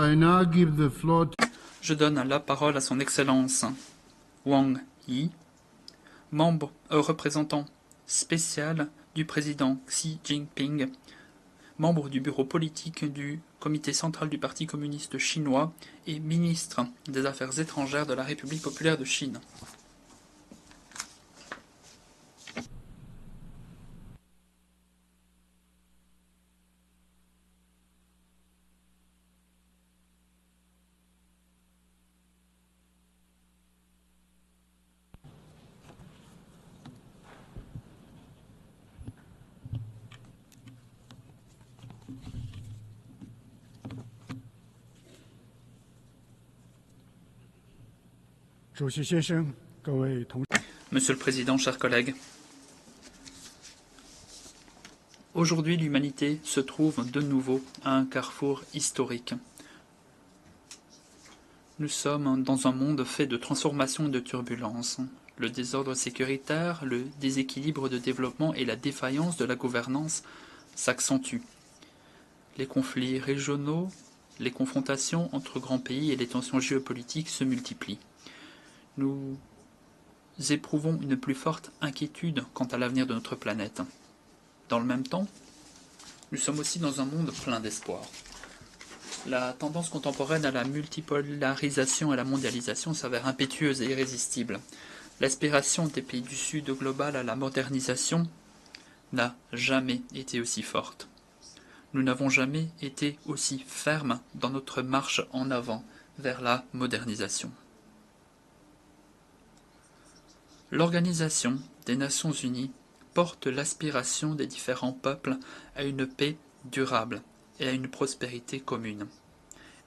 I now give the floor to Je donne la parole à son Excellence Wang Yi, représentant spécial du président Xi Jinping, membre du bureau politique du comité central du Parti communiste chinois et ministre des Affaires étrangères de la République populaire de Chine. Monsieur le Président, chers collègues, aujourd'hui l'humanité se trouve de nouveau à un carrefour historique. Nous sommes dans un monde fait de transformations et de turbulences. Le désordre sécuritaire, le déséquilibre de développement et la défaillance de la gouvernance s'accentuent. Les conflits régionaux, les confrontations entre grands pays et les tensions géopolitiques se multiplient. Nous éprouvons une plus forte inquiétude quant à l'avenir de notre planète. Dans le même temps, nous sommes aussi dans un monde plein d'espoir. La tendance contemporaine à la multipolarisation et à la mondialisation s'avère impétueuse et irrésistible. L'aspiration des pays du Sud global à la modernisation n'a jamais été aussi forte. Nous n'avons jamais été aussi fermes dans notre marche en avant vers la modernisation. L'Organisation des Nations Unies porte l'aspiration des différents peuples à une paix durable et à une prospérité commune.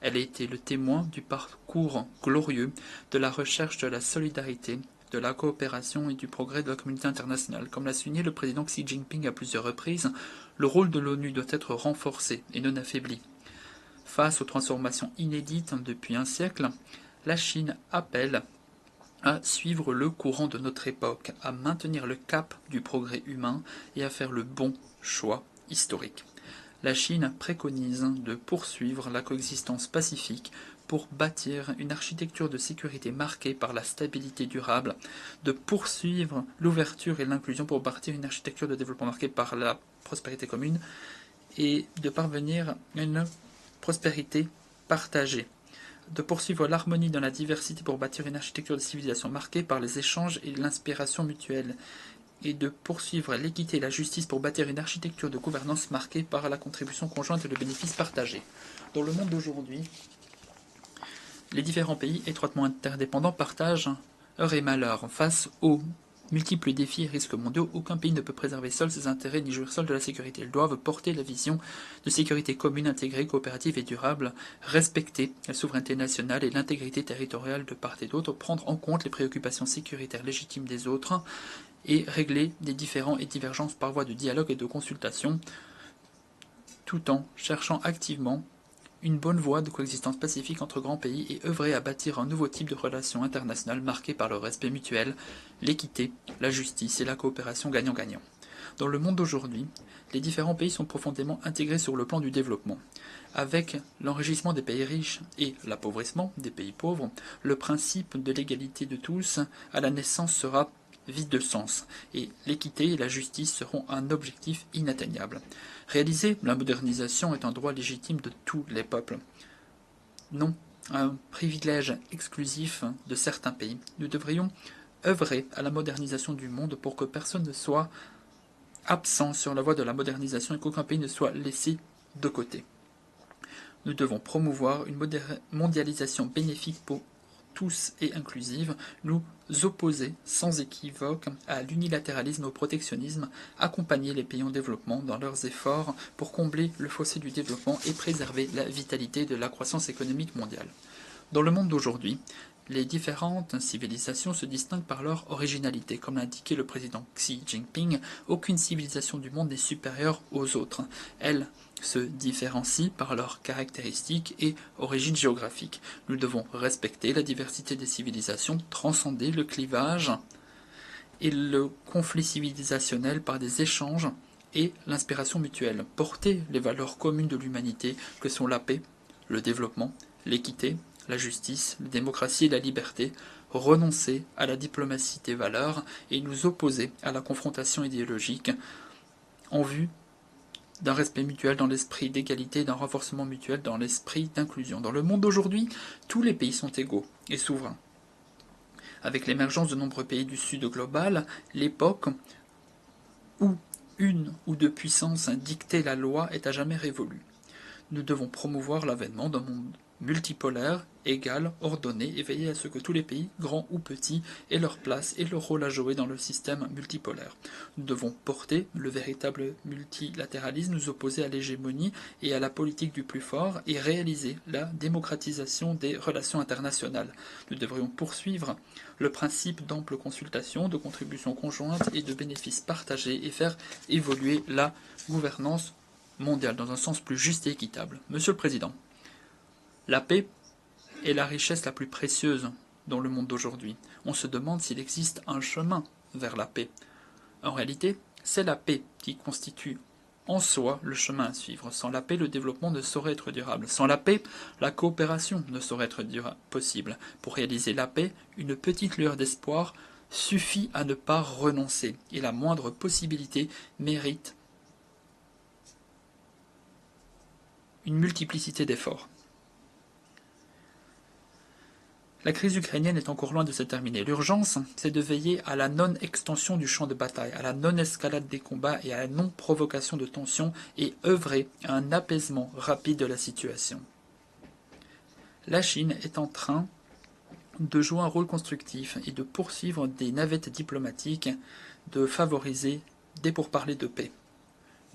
Elle a été le témoin du parcours glorieux de la recherche de la solidarité, de la coopération et du progrès de la communauté internationale. Comme l'a souligné le président Xi Jinping à plusieurs reprises, le rôle de l'ONU doit être renforcé et non affaibli. Face aux transformations inédites depuis un siècle, la Chine appelle à suivre le courant de notre époque, à maintenir le cap du progrès humain et à faire le bon choix historique. La Chine préconise de poursuivre la coexistence pacifique pour bâtir une architecture de sécurité marquée par la stabilité durable, de poursuivre l'ouverture et l'inclusion pour bâtir une architecture de développement marquée par la prospérité commune et de parvenir à une prospérité partagée, de poursuivre l'harmonie dans la diversité pour bâtir une architecture de civilisation marquée par les échanges et l'inspiration mutuelle, et de poursuivre l'équité et la justice pour bâtir une architecture de gouvernance marquée par la contribution conjointe et le bénéfice partagé. Dans le monde d'aujourd'hui, les différents pays étroitement interdépendants partagent heurts et malheurs. Face aux multiples défis et risques mondiaux, aucun pays ne peut préserver seul ses intérêts ni jouir seul de la sécurité. Ils doivent porter la vision de sécurité commune, intégrée, coopérative et durable, respecter la souveraineté nationale et l'intégrité territoriale de part et d'autre, prendre en compte les préoccupations sécuritaires légitimes des autres et régler des différends et divergences par voie de dialogue et de consultation, tout en cherchant activement une bonne voie de coexistence pacifique entre grands pays et œuvrer à bâtir un nouveau type de relations internationales marquées par le respect mutuel, l'équité, la justice et la coopération gagnant-gagnant. Dans le monde d'aujourd'hui, les différents pays sont profondément intégrés sur le plan du développement. Avec l'enrichissement des pays riches et l'appauvrissement des pays pauvres, le principe de l'égalité de tous à la naissance sera vide de sens, et l'équité et la justice seront un objectif inatteignable. Réaliser la modernisation est un droit légitime de tous les peuples, non un privilège exclusif de certains pays. Nous devrions œuvrer à la modernisation du monde pour que personne ne soit absent sur la voie de la modernisation et qu'aucun pays ne soit laissé de côté. Nous devons promouvoir une mondialisation bénéfique pour tous et inclusive, nous opposer sans équivoque à l'unilatéralisme et au protectionnisme, accompagner les pays en développement dans leurs efforts pour combler le fossé du développement et préserver la vitalité de la croissance économique mondiale. Dans le monde d'aujourd'hui, les différentes civilisations se distinguent par leur originalité. Comme l'a indiqué le président Xi Jinping, aucune civilisation du monde n'est supérieure aux autres. Elles se différencient par leurs caractéristiques et origines géographiques. Nous devons respecter la diversité des civilisations, transcender le clivage et le conflit civilisationnel par des échanges et l'inspiration mutuelle, porter les valeurs communes de l'humanité que sont la paix, le développement, l'équité, la justice, la démocratie et la liberté, renoncer à la diplomatie des valeurs et nous opposer à la confrontation idéologique en vue d'un respect mutuel dans l'esprit d'égalité et d'un renforcement mutuel dans l'esprit d'inclusion. Dans le monde d'aujourd'hui, tous les pays sont égaux et souverains. Avec l'émergence de nombreux pays du Sud global, l'époque où une ou deux puissances dictaient la loi est à jamais révolue. Nous devons promouvoir l'avènement d'un monde multipolaire, égal, ordonné, et veiller à ce que tous les pays, grands ou petits, aient leur place et leur rôle à jouer dans le système multipolaire. Nous devons porter le véritable multilatéralisme, nous opposer à l'hégémonie et à la politique du plus fort, et réaliser la démocratisation des relations internationales. Nous devrions poursuivre le principe d'ample consultation, de contributions conjointes et de bénéfices partagés, et faire évoluer la gouvernance mondiale dans un sens plus juste et équitable. Monsieur le Président, la paix est la richesse la plus précieuse dans le monde d'aujourd'hui. On se demande s'il existe un chemin vers la paix. En réalité, c'est la paix qui constitue en soi le chemin à suivre. Sans la paix, le développement ne saurait être durable. Sans la paix, la coopération ne saurait être possible. Pour réaliser la paix, une petite lueur d'espoir suffit à ne pas renoncer. Et la moindre possibilité mérite une multiplicité d'efforts. La crise ukrainienne est encore loin de se terminer. L'urgence, c'est de veiller à la non-extension du champ de bataille, à la non-escalade des combats et à la non-provocation de tensions et œuvrer à un apaisement rapide de la situation. La Chine est en train de jouer un rôle constructif et de poursuivre des navettes diplomatiques, de favoriser des pourparlers de paix.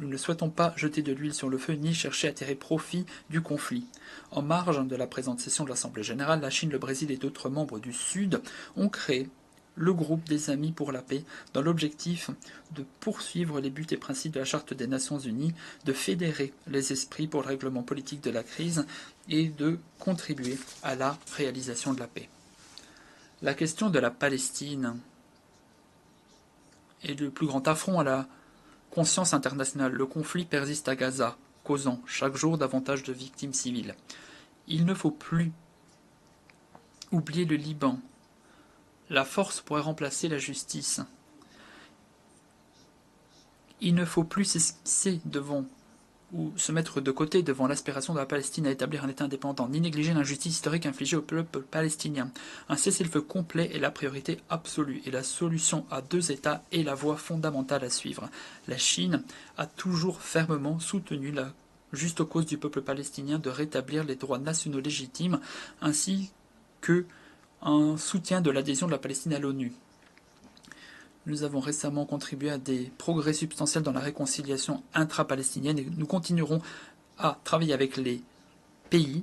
Nous ne souhaitons pas jeter de l'huile sur le feu ni chercher à tirer profit du conflit. En marge de la présente session de l'Assemblée générale, la Chine, le Brésil et d'autres membres du Sud ont créé le groupe des Amis pour la paix dans l'objectif de poursuivre les buts et principes de la Charte des Nations Unies, de fédérer les esprits pour le règlement politique de la crise et de contribuer à la réalisation de la paix. La question de la Palestine est le plus grand affront à la conscience internationale. Le conflit persiste à Gaza, causant chaque jour davantage de victimes civiles. Il ne faut plus oublier le Liban. La force pourrait remplacer la justice. Il ne faut plus s'esquisser devant ou se mettre de côté devant l'aspiration de la Palestine à établir un État indépendant, ni négliger l'injustice historique infligée au peuple palestinien. Un cessez-le-feu complet est la priorité absolue, et la solution à deux États est la voie fondamentale à suivre. La Chine a toujours fermement soutenu la juste cause du peuple palestinien de rétablir les droits nationaux légitimes, ainsi que un soutien de l'adhésion de la Palestine à l'ONU. Nous avons récemment contribué à des progrès substantiels dans la réconciliation intra-palestinienne et nous continuerons à travailler avec les pays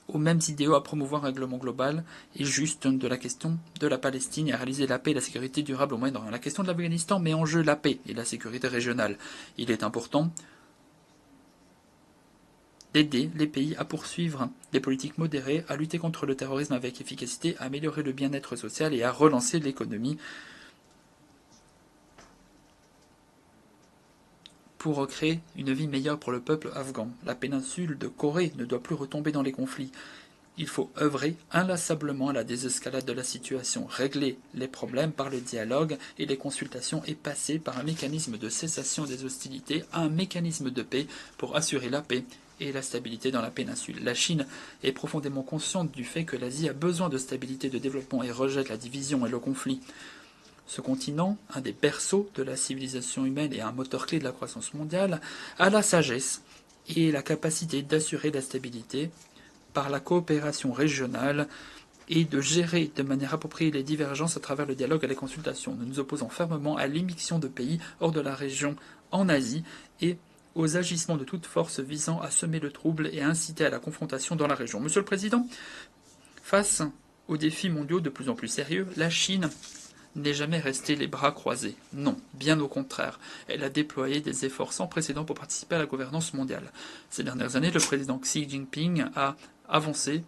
aux mêmes idéaux, à promouvoir un règlement global et juste de la question de la Palestine et à réaliser la paix et la sécurité durable au Moyen-Orient. La question de l'Afghanistan met en jeu la paix et la sécurité régionale. Il est important d'aider les pays à poursuivre des politiques modérées, à lutter contre le terrorisme avec efficacité, à améliorer le bien-être social et à relancer l'économie pour recréer une vie meilleure pour le peuple afghan. La péninsule de Corée ne doit plus retomber dans les conflits. Il faut œuvrer inlassablement à la désescalade de la situation, régler les problèmes par le dialogue et les consultations et passer par un mécanisme de cessation des hostilités à un mécanisme de paix pour assurer la paix et la stabilité dans la péninsule. La Chine est profondément consciente du fait que l'Asie a besoin de stabilité, de développement et rejette la division et le conflit. Ce continent, un des berceaux de la civilisation humaine et un moteur clé de la croissance mondiale, a la sagesse et la capacité d'assurer la stabilité par la coopération régionale et de gérer de manière appropriée les divergences à travers le dialogue et les consultations. Nous nous opposons fermement à l'émission de pays hors de la région en Asie et aux agissements de toute force visant à semer le trouble et à inciter à la confrontation dans la région. Monsieur le Président, face aux défis mondiaux de plus en plus sérieux, la Chine n'est jamais restée les bras croisés. Non, bien au contraire. Elle a déployé des efforts sans précédent pour participer à la gouvernance mondiale. Ces dernières années, le président Xi Jinping a avancé,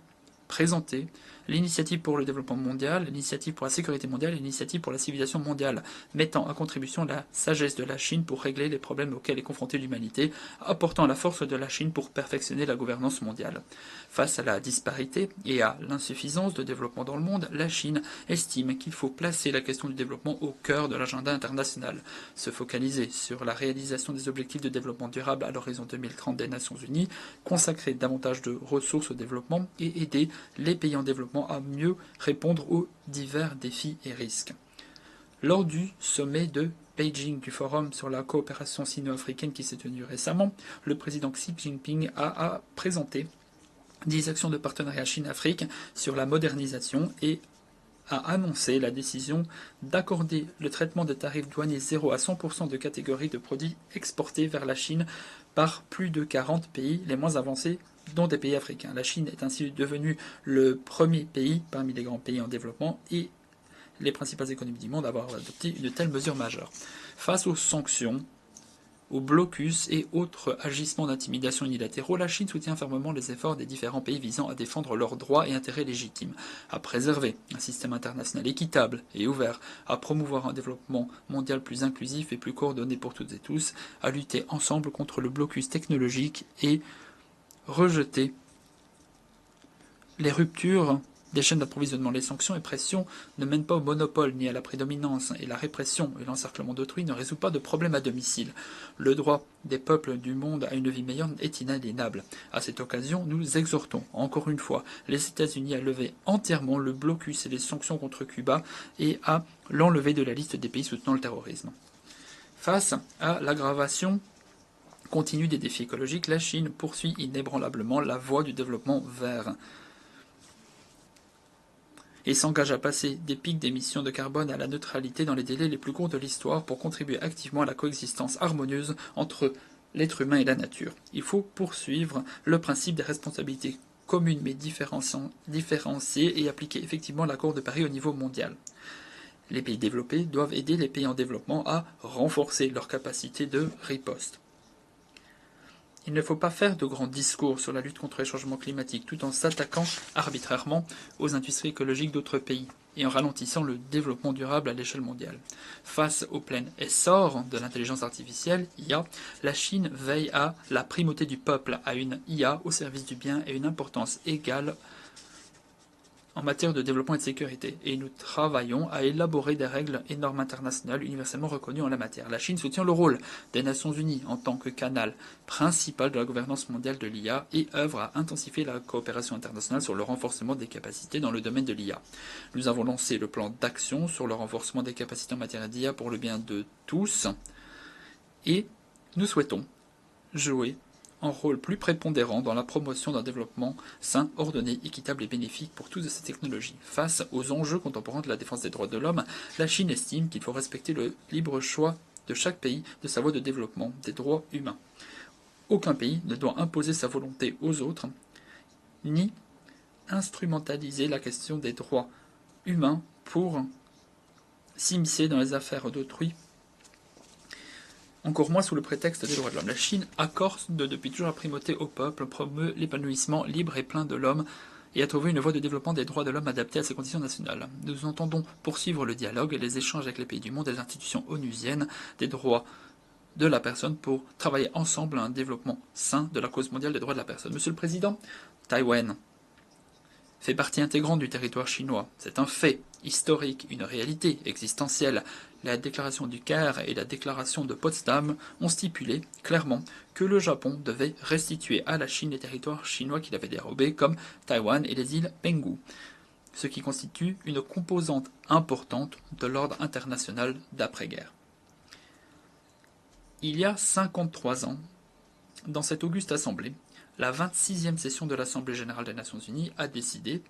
présenté l'initiative pour le développement mondial, l'initiative pour la sécurité mondiale et l'initiative pour la civilisation mondiale, mettant à contribution la sagesse de la Chine pour régler les problèmes auxquels est confrontée l'humanité, apportant la force de la Chine pour perfectionner la gouvernance mondiale. Face à la disparité et à l'insuffisance de développement dans le monde, la Chine estime qu'il faut placer la question du développement au cœur de l'agenda international, se focaliser sur la réalisation des objectifs de développement durable à l'horizon 2030 des Nations Unies, consacrer davantage de ressources au développement et aider les pays en développement à mieux répondre aux divers défis et risques. Lors du sommet de Beijing du Forum sur la coopération sino-africaine qui s'est tenu récemment, le président Xi Jinping a présenté 10 actions de partenariat Chine-Afrique sur la modernisation et a annoncé la décision d'accorder le traitement de tarifs douaniers zéro à 100% de catégories de produits exportés vers la Chine par plus de 40 pays les moins avancés, dont des pays africains. La Chine est ainsi devenue le premier pays parmi les grands pays en développement et les principales économies du monde à avoir adopté une telle mesure majeure. Face aux sanctions, aux blocus et autres agissements d'intimidation unilatéraux, la Chine soutient fermement les efforts des différents pays visant à défendre leurs droits et intérêts légitimes, à préserver un système international équitable et ouvert, à promouvoir un développement mondial plus inclusif et plus coordonné pour toutes et tous, à lutter ensemble contre le blocus technologique et rejeter les ruptures des chaînes d'approvisionnement. Les sanctions et pressions ne mènent pas au monopole ni à la prédominance, et la répression et l'encerclement d'autrui ne résout pas de problème à domicile. Le droit des peuples du monde à une vie meilleure est inaliénable. À cette occasion, nous exhortons, encore une fois, les États-Unis à lever entièrement le blocus et les sanctions contre Cuba et à l'enlever de la liste des pays soutenant le terrorisme. Face à l'aggravation continue des défis écologiques, la Chine poursuit inébranlablement la voie du développement vert et s'engage à passer des pics d'émissions de carbone à la neutralité dans les délais les plus courts de l'histoire pour contribuer activement à la coexistence harmonieuse entre l'être humain et la nature. Il faut poursuivre le principe des responsabilités communes mais différenciées et appliquer effectivement l'accord de Paris au niveau mondial. Les pays développés doivent aider les pays en développement à renforcer leur capacité de riposte. Il ne faut pas faire de grands discours sur la lutte contre les changements climatiques tout en s'attaquant arbitrairement aux industries écologiques d'autres pays et en ralentissant le développement durable à l'échelle mondiale. Face au plein essor de l'intelligence artificielle, IA, la Chine veille à la primauté du peuple, à une IA au service du bien et une importance égale en matière de développement et de sécurité, et nous travaillons à élaborer des règles et normes internationales universellement reconnues en la matière. La Chine soutient le rôle des Nations Unies en tant que canal principal de la gouvernance mondiale de l'IA et œuvre à intensifier la coopération internationale sur le renforcement des capacités dans le domaine de l'IA. Nous avons lancé le plan d'action sur le renforcement des capacités en matière d'IA pour le bien de tous, et nous souhaitons jouer un rôle plus prépondérant dans la promotion d'un développement sain, ordonné, équitable et bénéfique pour toutes ces technologies. Face aux enjeux contemporains de la défense des droits de l'homme, la Chine estime qu'il faut respecter le libre choix de chaque pays de sa voie de développement des droits humains. Aucun pays ne doit imposer sa volonté aux autres, ni instrumentaliser la question des droits humains pour s'immiscer dans les affaires d'autrui, encore moins sous le prétexte des droits de l'homme. La Chine accorde depuis toujours la primauté au peuple, promeut l'épanouissement libre et plein de l'homme et a trouvé une voie de développement des droits de l'homme adaptée à ses conditions nationales. Nous entendons poursuivre le dialogue et les échanges avec les pays du monde et les institutions onusiennes des droits de la personne pour travailler ensemble à un développement sain de la cause mondiale des droits de la personne. Monsieur le Président, Taïwan fait partie intégrante du territoire chinois. C'est un fait historique, une réalité existentielle. La déclaration du Caire et la déclaration de Potsdam ont stipulé clairement que le Japon devait restituer à la Chine les territoires chinois qu'il avait dérobés, comme Taïwan et les îles Penghu, ce qui constitue une composante importante de l'ordre international d'après-guerre. Il y a 53 ans, dans cette auguste assemblée, la 26e session de l'Assemblée générale des Nations unies a décidé,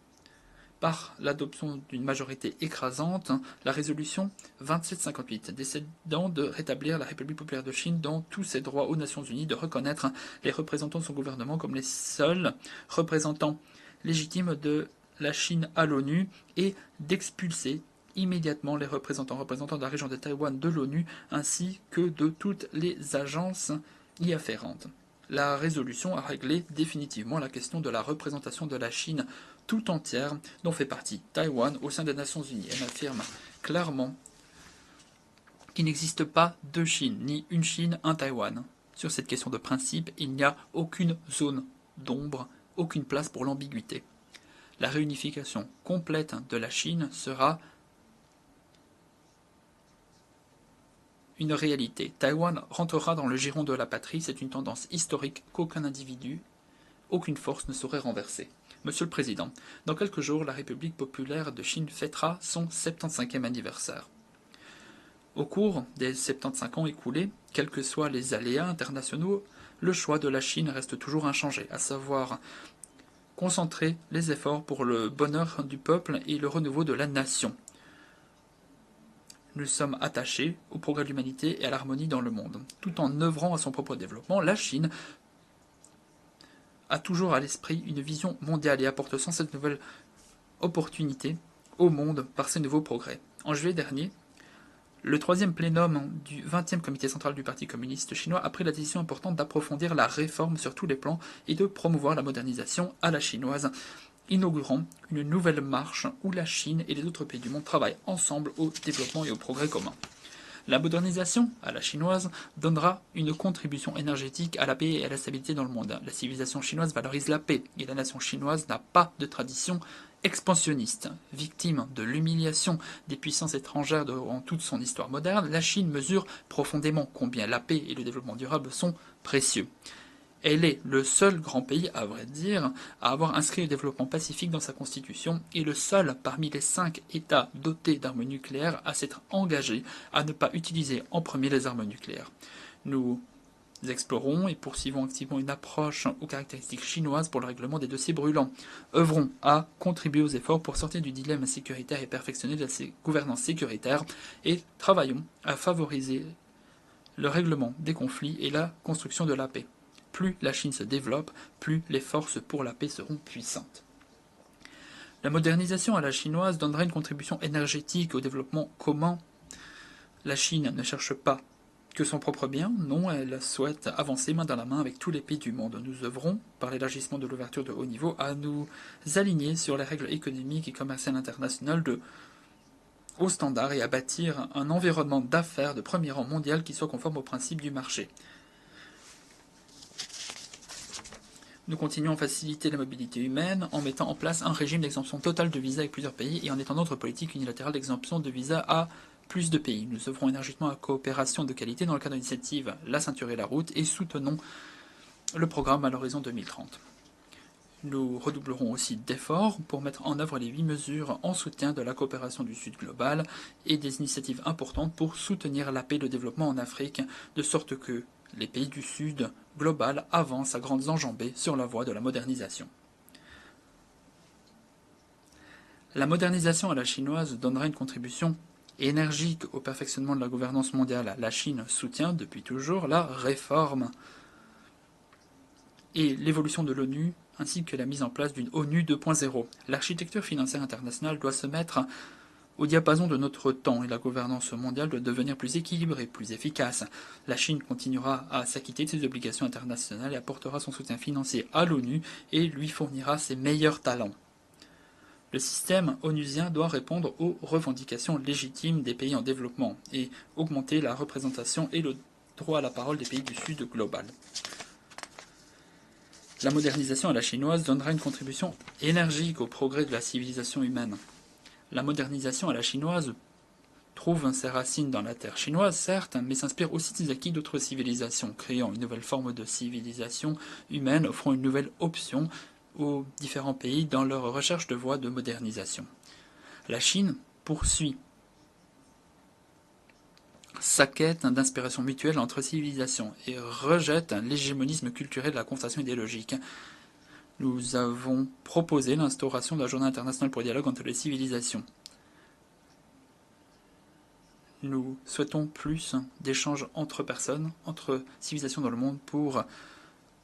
par l'adoption d'une majorité écrasante, la résolution 2758, décidant de rétablir la République populaire de Chine dans tous ses droits aux Nations unies, de reconnaître les représentants de son gouvernement comme les seuls représentants légitimes de la Chine à l'ONU et d'expulser immédiatement les représentants de la région de Taïwan de l'ONU ainsi que de toutes les agences y afférentes. La résolution a réglé définitivement la question de la représentation de la Chine tout entière, dont fait partie Taïwan au sein des Nations Unies. Elle affirme clairement qu'il n'existe pas deux Chines, ni une Chine, un Taïwan. Sur cette question de principe, il n'y a aucune zone d'ombre, aucune place pour l'ambiguïté. La réunification complète de la Chine sera une réalité. Taïwan rentrera dans le giron de la patrie, c'est une tendance historique qu'aucun individu, aucune force ne saurait renverser. Monsieur le Président, dans quelques jours, la République populaire de Chine fêtera son 75e anniversaire. Au cours des 75 ans écoulés, quels que soient les aléas internationaux, le choix de la Chine reste toujours inchangé, à savoir concentrer les efforts pour le bonheur du peuple et le renouveau de la nation. Nous sommes attachés au progrès de l'humanité et à l'harmonie dans le monde. Tout en œuvrant à son propre développement, la Chine a toujours à l'esprit une vision mondiale et apporte sans cette nouvelle opportunité au monde par ses nouveaux progrès. En juillet dernier, le troisième plénum du 20e comité central du Parti communiste chinois a pris la décision importante d'approfondir la réforme sur tous les plans et de promouvoir la modernisation à la chinoise, inaugurant une nouvelle marche où la Chine et les autres pays du monde travaillent ensemble au développement et au progrès commun. La modernisation à la chinoise donnera une contribution énergétique à la paix et à la stabilité dans le monde. La civilisation chinoise valorise la paix et la nation chinoise n'a pas de tradition expansionniste. Victime de l'humiliation des puissances étrangères durant toute son histoire moderne, la Chine mesure profondément combien la paix et le développement durable sont précieux. Elle est le seul grand pays, à vrai dire, à avoir inscrit le développement pacifique dans sa constitution et le seul parmi les 5 États dotés d'armes nucléaires à s'être engagé à ne pas utiliser en premier les armes nucléaires. Nous explorons et poursuivons activement une approche aux caractéristiques chinoises pour le règlement des dossiers brûlants. Œuvrons à contribuer aux efforts pour sortir du dilemme sécuritaire et perfectionner la gouvernance sécuritaire et travaillons à favoriser le règlement des conflits et la construction de la paix. Plus la Chine se développe, plus les forces pour la paix seront puissantes. La modernisation à la chinoise donnera une contribution énergétique au développement commun. La Chine ne cherche pas que son propre bien, non, elle souhaite avancer main dans la main avec tous les pays du monde. Nous œuvrons, par l'élargissement de l'ouverture de haut niveau, à nous aligner sur les règles économiques et commerciales internationales de haut standard et à bâtir un environnement d'affaires de premier rang mondial qui soit conforme aux principes du marché. Nous continuons à faciliter la mobilité humaine en mettant en place un régime d'exemption totale de visa avec plusieurs pays et en étendant notre politique unilatérale d'exemption de visa à plus de pays. Nous œuvrons énergiquement à la coopération de qualité dans le cadre de l'initiative La ceinture et la route et soutenons le programme à l'horizon 2030. Nous redoublerons aussi d'efforts pour mettre en œuvre les 8 mesures en soutien de la coopération du Sud global et des initiatives importantes pour soutenir la paix et le développement en Afrique, de sorte que les pays du Sud global avancent à grandes enjambées sur la voie de la modernisation. La modernisation à la chinoise donnera une contribution énergique au perfectionnement de la gouvernance mondiale. La Chine soutient depuis toujours la réforme et l'évolution de l'ONU ainsi que la mise en place d'une ONU 2.0. L'architecture financière internationale doit se mettre au diapason de notre temps et la gouvernance mondiale doit devenir plus équilibrée, plus efficace. La Chine continuera à s'acquitter de ses obligations internationales et apportera son soutien financier à l'ONU et lui fournira ses meilleurs talents. Le système onusien doit répondre aux revendications légitimes des pays en développement et augmenter la représentation et le droit à la parole des pays du Sud global. La modernisation à la chinoise donnera une contribution énergique au progrès de la civilisation humaine. La modernisation à la chinoise trouve ses racines dans la terre chinoise, certes, mais s'inspire aussi des acquis d'autres civilisations, créant une nouvelle forme de civilisation humaine, offrant une nouvelle option aux différents pays dans leur recherche de voies de modernisation. La Chine poursuit sa quête d'inspiration mutuelle entre civilisations et rejette l'hégémonisme culturel de la confrontation idéologique. Nous avons proposé l'instauration de la Journée internationale pour le dialogue entre les civilisations. Nous souhaitons plus d'échanges entre personnes, entre civilisations dans le monde pour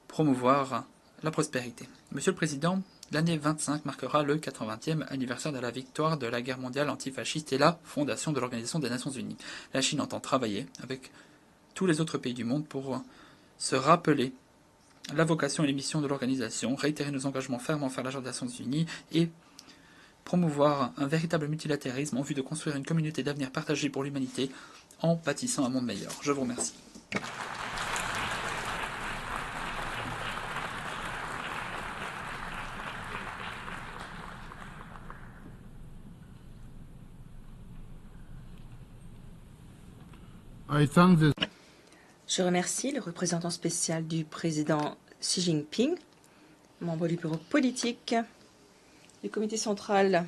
promouvoir la prospérité. Monsieur le Président, l'année 25 marquera le 80e anniversaire de la victoire de la guerre mondiale antifasciste et la fondation de l'Organisation des Nations Unies. La Chine entend travailler avec tous les autres pays du monde pour se rappeler la vocation et les missions de l'organisation, réitérer nos engagements fermes envers l'agenda des Nations Unies et promouvoir un véritable multilatéralisme en vue de construire une communauté d'avenir partagée pour l'humanité en bâtissant un monde meilleur. Je vous remercie. I thank the Je remercie le représentant spécial du président Xi Jinping, membre du bureau politique du comité central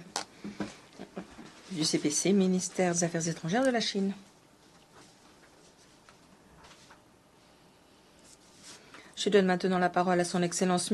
du CPC, ministère des Affaires étrangères de la Chine. Je donne maintenant la parole à son Excellence